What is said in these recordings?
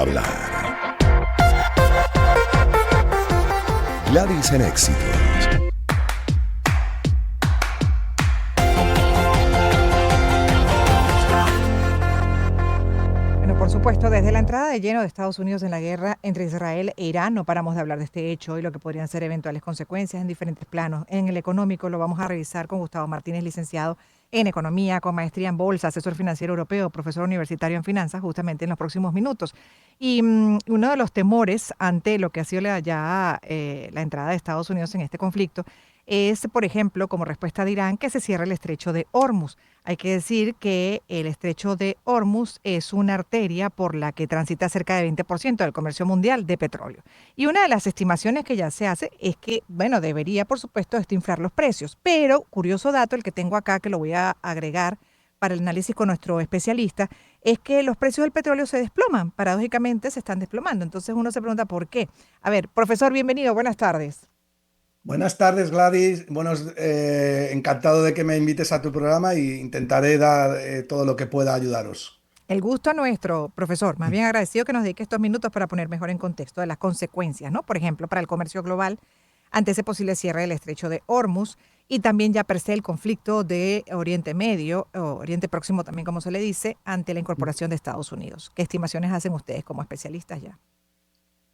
Hablar. Gladys en Éxitos. Bueno, por supuesto, desde la entrada de lleno de Estados Unidos en la guerra entre Israel e Irán, no paramos de hablar de este hecho y lo que podrían ser eventuales consecuencias en diferentes planos. En el económico lo vamos a revisar con Gustavo Martínez, licenciado en Economía, con maestría en Bolsa, asesor financiero europeo, profesor universitario en finanzas, justamente en los próximos minutos. Y uno de los temores ante lo que ha sido la entrada de Estados Unidos en este conflicto es, por ejemplo, como respuesta de Irán, que se cierre el estrecho de Hormuz. Hay que decir que el estrecho de Hormuz es una arteria por la que transita cerca del 20% del comercio mundial de petróleo. Y una de las estimaciones que ya se hace es que, bueno, debería, por supuesto, esto inflar los precios. Pero, curioso dato, el que tengo acá, que lo voy a agregar para el análisis con nuestro especialista, es que los precios del petróleo se desploman. Paradójicamente se están desplomando. Entonces uno se pregunta por qué. A ver, profesor, bienvenido. Buenas tardes. Buenas tardes, Gladys. Encantado de que me invites a tu programa y intentaré dar todo lo que pueda ayudaros. El gusto a nuestro profesor, más bien agradecido que nos dedique estos minutos para poner mejor en contexto de las consecuencias, ¿no? Por ejemplo, para el comercio global ante ese posible cierre del estrecho de Hormuz y también ya per se el conflicto de Oriente Medio, o Oriente Próximo también como se le dice, ante la incorporación de Estados Unidos. ¿Qué estimaciones hacen ustedes como especialistas ya?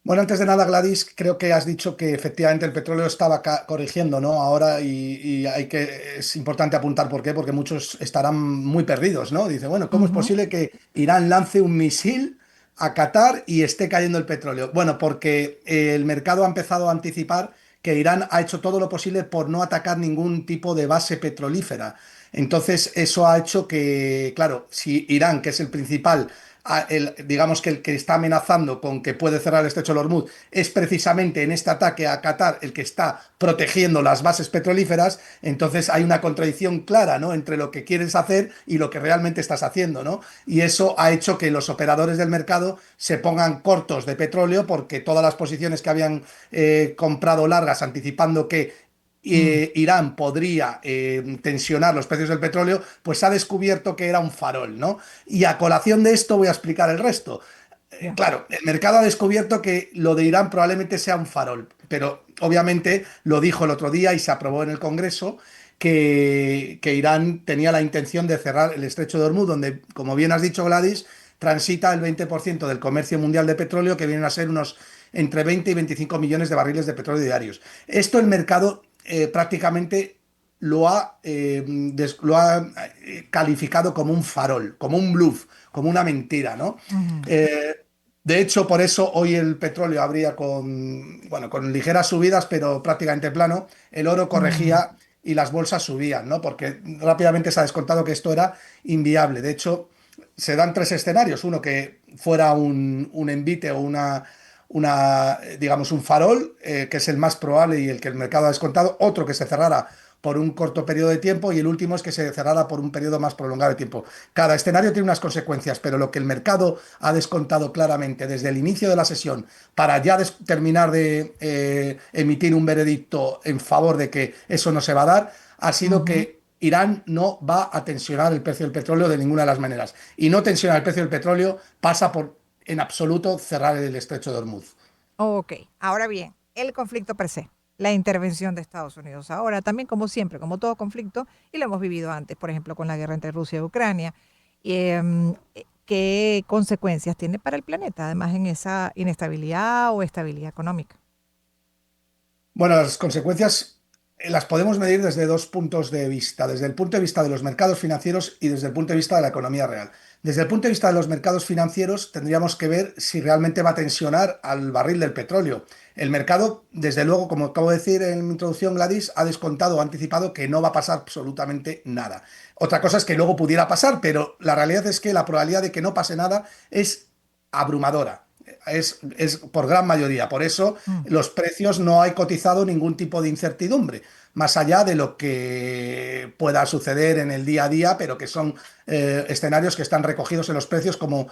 Bueno, antes de nada, Gladys, creo que has dicho que efectivamente el petróleo estaba corrigiendo, ¿no? Ahora es importante apuntar por qué, porque muchos estarán muy perdidos, ¿no? Dice, bueno, ¿cómo es Ujú. posible que Irán lance un misil a Qatar y esté cayendo el petróleo? Bueno, porque el mercado ha empezado a anticipar que Irán ha hecho todo lo posible por no atacar ningún tipo de base petrolífera. Entonces, eso ha hecho que, claro, si Irán, que es el principal digamos que el que está amenazando con que puede cerrar el estrecho de Hormuz es precisamente en este ataque a Qatar el que está protegiendo las bases petrolíferas, entonces hay una contradicción clara, ¿no?, entre lo que quieres hacer y lo que realmente estás haciendo, ¿no? Y eso ha hecho que los operadores del mercado se pongan cortos de petróleo porque todas las posiciones que habían comprado largas anticipando que Mm. Irán podría tensionar los precios del petróleo, pues ha descubierto que era un farol, ¿no? Y a colación de esto voy a explicar el resto. Ya. Claro, el mercado ha descubierto que lo de Irán probablemente sea un farol, pero obviamente lo dijo el otro día y se aprobó en el Congreso que Irán tenía la intención de cerrar el estrecho de Hormuz, donde, como bien has dicho, Gladys, transita el 20% del comercio mundial de petróleo, que vienen a ser unos entre 20 y 25 millones de barriles de petróleo diarios. Esto el mercado prácticamente lo ha calificado como un farol, como un bluff, como una mentira, ¿no? Ujú. Eh, de hecho, por eso hoy el petróleo habría bueno, con ligeras subidas, pero prácticamente plano. El oro Mm. corregía y las bolsas subían, ¿no? Porque rápidamente se ha descontado que esto era inviable. De hecho, se dan tres escenarios. Uno, que fuera un envite o digamos, un farol, que es el más probable y el que el mercado ha descontado. Otro, que se cerrara por un corto periodo de tiempo, y el último es que se cerrara por un periodo más prolongado de tiempo. Cada escenario tiene unas consecuencias, pero lo que el mercado ha descontado claramente desde el inicio de la sesión para ya terminar de emitir un veredicto en favor de que eso no se va a dar, ha sido Ujú. que Irán no va a tensionar el precio del petróleo de ninguna de las maneras. Y no tensionar el precio del petróleo pasa por, en absoluto, cerrar el estrecho de Hormuz. Ok, ahora bien, el conflicto per se, la intervención de Estados Unidos. Ahora, también como siempre, como todo conflicto, y lo hemos vivido antes, por ejemplo, con la guerra entre Rusia y Ucrania, ¿qué consecuencias tiene para el planeta, además en esa inestabilidad o estabilidad económica? Bueno, las consecuencias las podemos medir desde dos puntos de vista, desde el punto de vista de los mercados financieros y desde el punto de vista de la economía real. Desde el punto de vista de los mercados financieros, tendríamos que ver si realmente va a tensionar al barril del petróleo. El mercado, desde luego, como acabo de decir en mi introducción, Gladys, ha descontado o anticipado que no va a pasar absolutamente nada. Otra cosa es que luego pudiera pasar, pero la realidad es que la probabilidad de que no pase nada es abrumadora. Es por gran mayoría. Por eso Mm. los precios no hay cotizado ningún tipo de incertidumbre. más allá de lo que pueda suceder en el día a día, pero que son escenarios que están recogidos en los precios como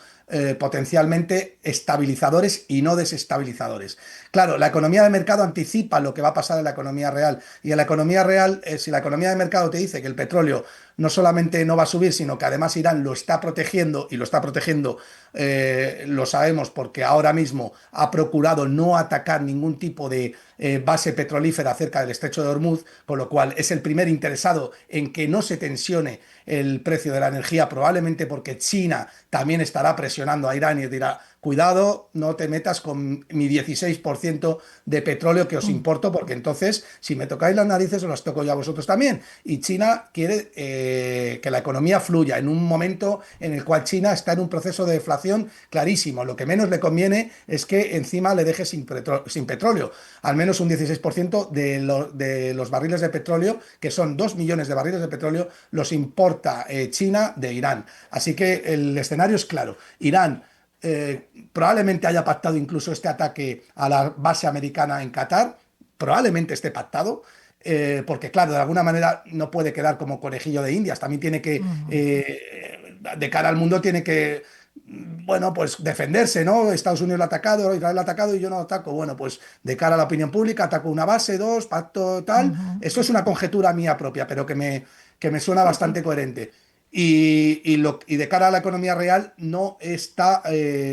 potencialmente estabilizadores y no desestabilizadores. Claro, la economía de mercado anticipa lo que va a pasar en la economía real. Y en la economía real, si la economía de mercado te dice que el petróleo no solamente no va a subir, sino que además Irán lo está protegiendo, y lo está protegiendo, lo sabemos porque ahora mismo ha procurado no atacar ningún tipo de base petrolífera cerca del estrecho de Hormuz, con lo cual es el primer interesado en que no se tensione el precio de la energía, probablemente porque China también estará presionando a Irán y dirá, cuidado, no te metas con mi 16% de petróleo que os Mm. importo, porque entonces, si me tocáis las narices, os las toco yo a vosotros también. Y China quiere que la economía fluya en un momento en el cual China está en un proceso de deflación clarísimo. Lo que menos le conviene es que encima le deje sin petróleo. Al menos un 16% de los barriles de petróleo, que son 2 millones de barriles de petróleo, los importa China de Irán. Así que el escenario es claro. Irán probablemente haya pactado incluso este ataque a la base americana en Qatar, probablemente esté pactado, porque claro, de alguna manera no puede quedar como conejillo de Indias, también tiene que, Ujú. de cara al mundo, tiene que, bueno, pues defenderse, ¿no? Estados Unidos lo ha atacado, Israel lo ha atacado y yo no ataco. Bueno, pues de cara a la opinión pública, ataco una base, dos, pacto tal. Ujú. Eso es una conjetura mía propia, pero que me suena Sí, sí. bastante coherente. Y de cara a la economía real no está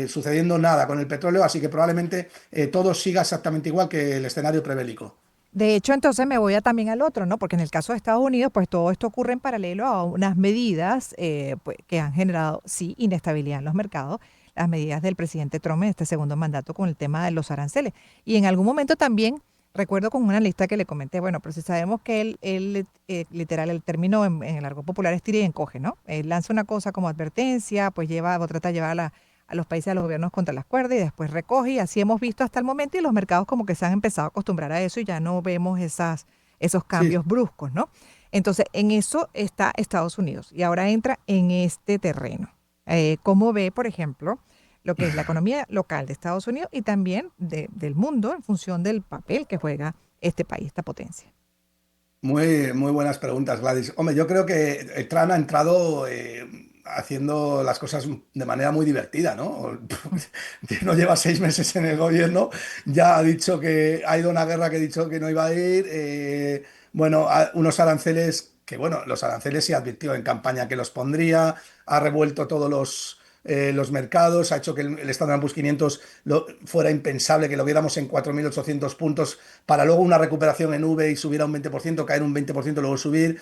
sucediendo nada con el petróleo, así que probablemente todo siga exactamente igual que el escenario prebélico. De hecho, entonces me voy a también al otro, ¿no? Porque en el caso de Estados Unidos, pues todo esto ocurre en paralelo a unas medidas pues, que han generado, sí, inestabilidad en los mercados, las medidas del presidente Trump en este segundo mandato con el tema de los aranceles. Y en algún momento también, recuerdo con una lista que le comenté, bueno, pero si sabemos que él literal, el término en el argot popular es tira y encoge, ¿no? Él lanza una cosa como advertencia, pues lleva o trata de llevar a los países, a los gobiernos contra las cuerdas y después recoge y así hemos visto hasta el momento y los mercados como que se han empezado a acostumbrar a eso y ya no vemos esos Sí, cambios bruscos, ¿no? Entonces, en eso está Estados Unidos y ahora entra en este terreno. ¿Cómo ve, por ejemplo, lo que es la economía local de Estados Unidos y también del mundo en función del papel que juega este país, esta potencia? muy buenas preguntas, Gladys. Hombre, yo creo que Trump ha entrado haciendo las cosas de manera muy divertida, ¿no? No lleva 6 meses en el gobierno, ya ha dicho que ha ido a una guerra que ha dicho que no iba a ir. Bueno, unos aranceles que, bueno, los aranceles se advirtió en campaña que los pondría, ha revuelto todos los mercados, ha hecho que el Standard and Poor's 500 fuera impensable que lo viéramos en 4.800 puntos para luego una recuperación en V y subir a un 20%, caer un 20%, luego subir.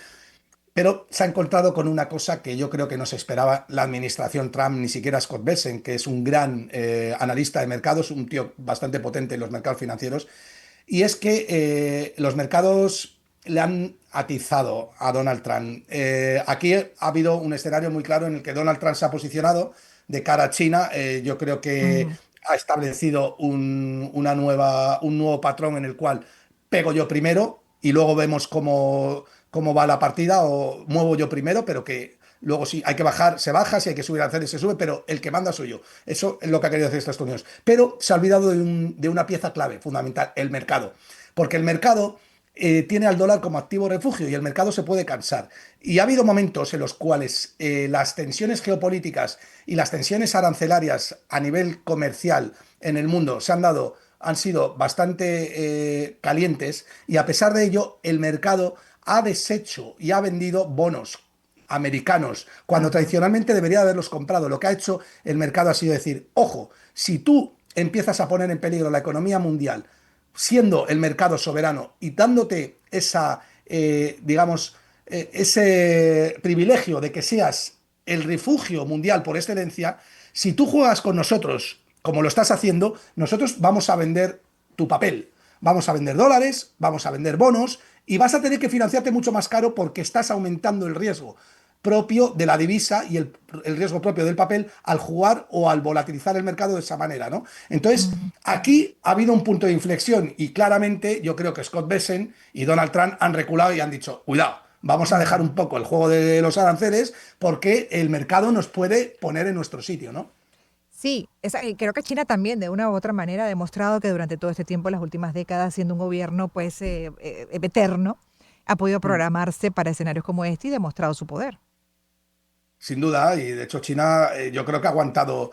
Pero se ha encontrado con una cosa que yo creo que no se esperaba la administración Trump, ni siquiera Scott Bessent, que es un gran analista de mercados, un tío bastante potente en los mercados financieros, y es que los mercados le han atizado a Donald Trump. Aquí ha habido un escenario muy claro en el que Donald Trump se ha posicionado de cara a China. Yo creo que Ujú. ha establecido un nuevo patrón en el cual pego yo primero y luego vemos cómo va la partida, o muevo yo primero, pero que luego si hay que bajar, se baja, si hay que subir al se sube, pero el que manda soy yo. Eso es lo que ha querido hacer Estados Unidos. Pero se ha olvidado de una pieza clave, fundamental, el mercado. Porque el mercado tiene al dólar como activo refugio y el mercado se puede cansar. Y ha habido momentos en los cuales las tensiones geopolíticas y las tensiones arancelarias a nivel comercial en el mundo han sido bastante calientes, y a pesar de ello el mercado ha deshecho y ha vendido bonos americanos, cuando Ajá. tradicionalmente debería haberlos comprado. Lo que ha hecho el mercado ha sido decir, ojo, si tú empiezas a poner en peligro la economía mundial, siendo el mercado soberano y dándote digamos, ese privilegio de que seas el refugio mundial por excelencia, si tú juegas con nosotros como lo estás haciendo, nosotros vamos a vender tu papel. Vamos a vender dólares, vamos a vender bonos y vas a tener que financiarte mucho más caro porque estás aumentando el riesgo propio de la divisa y el riesgo propio del papel al jugar o al volatilizar el mercado de esa manera, ¿no? Entonces, Ujú. aquí ha habido un punto de inflexión y claramente yo creo que Scott Bessent y Donald Trump han reculado y han dicho, cuidado, vamos a dejar Ujú. un poco el juego de los aranceles porque el mercado nos puede poner en nuestro sitio, ¿no? Sí, y creo que China también de una u otra manera ha demostrado que durante todo este tiempo, las últimas décadas, siendo un gobierno pues eterno, ha podido Mm. programarse para escenarios como este y demostrado su poder. Sin duda, y de hecho China yo creo que ha aguantado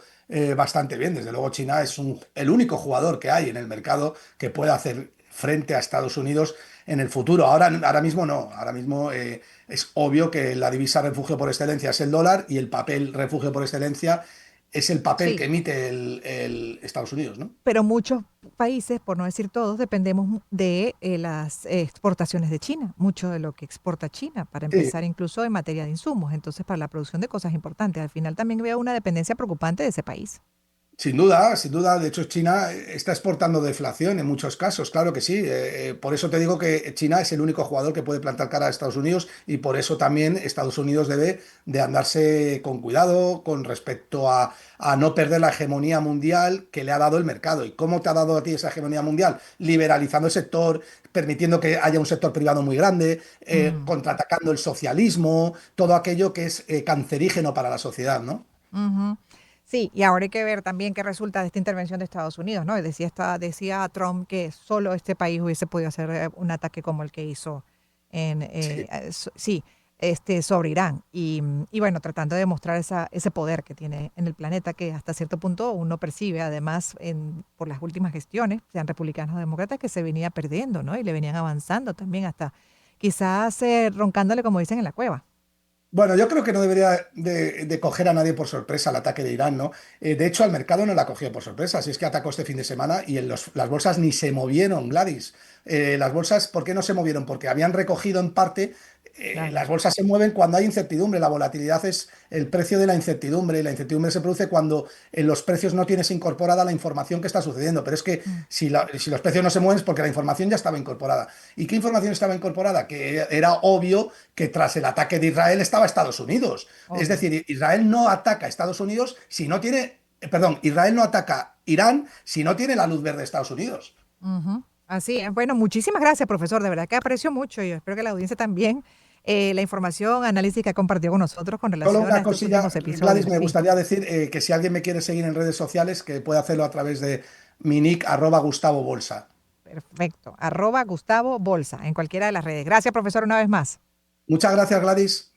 bastante bien. Desde luego China es el único jugador que hay en el mercado que pueda hacer frente a Estados Unidos en el futuro. Ahora mismo no, ahora mismo es obvio que la divisa refugio por excelencia es el dólar y el papel refugio por excelencia es el papel Sí, que emite el Estados Unidos, ¿no? pero muchos países, por no decir todos, dependemos de las exportaciones de China, mucho de lo que exporta China, para Sí, empezar incluso en materia de insumos, entonces para la producción de cosas importantes. Al final también veo una dependencia preocupante de ese país. sin duda, sin duda. De hecho, China está exportando deflación en muchos casos, claro que sí. Por eso te digo que China es el único jugador que puede plantar cara a Estados Unidos y por eso también Estados Unidos debe de andarse con cuidado con respecto a no perder la hegemonía mundial que le ha dado el mercado. ¿Y cómo te ha dado a ti esa hegemonía mundial? Liberalizando el sector, permitiendo que haya un sector privado muy grande, Mm, contraatacando el socialismo, todo aquello que es cancerígeno para la sociedad, ¿no? ujú. Sí, y ahora hay que ver también qué resulta de esta intervención de Estados Unidos, ¿no? Decía Trump que solo este país hubiese podido hacer un ataque como el que hizo Sí. sí, sobre Irán. Y bueno, tratando de demostrar ese poder que tiene en el planeta, que hasta cierto punto uno percibe, además, por las últimas gestiones, sean republicanos o demócratas, que se venía perdiendo, ¿no? Y le venían avanzando también hasta quizás roncándole, como dicen, en la cueva. Bueno, yo creo que no debería de coger a nadie por sorpresa el ataque de Irán, ¿no? De hecho, al mercado no la cogió por sorpresa, si es que atacó este fin de semana y las bolsas ni se movieron, Gladys. Las bolsas, ¿por qué no se movieron? Porque habían recogido en parte, Claro. las bolsas se mueven cuando hay incertidumbre, la volatilidad es el precio de la incertidumbre y la incertidumbre se produce cuando en los precios no tienes incorporada la información que está sucediendo, pero es que Mm, si los precios no se mueven es porque la información ya estaba incorporada. ¿Y qué información estaba incorporada? Que era obvio que tras el ataque de Israel estaba Estados Unidos. Es obvio. decir, Israel no ataca a Estados Unidos si no tiene, perdón, Israel no ataca Irán si no tiene la luz verde de Estados Unidos. Ujú. Así es. Bueno, muchísimas gracias, profesor. De verdad que aprecio mucho y espero que la audiencia también la información, análisis que ha compartido con nosotros con Solo relación a una estos cosilla, últimos Gladys, episodios. me Sí, gustaría decir que si alguien me quiere seguir en redes sociales, que puede hacerlo a través de mi nick @Gustavo Bolsa. perfecto. @Gustavo Bolsa en cualquiera de las redes. Gracias, profesor, una vez más. Muchas gracias, Gladys.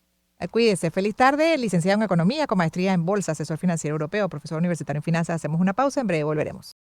Cuídese. Feliz tarde. Licenciado en Economía con maestría en Bolsa, asesor financiero europeo, profesor universitario en finanzas. Hacemos una pausa. En breve volveremos.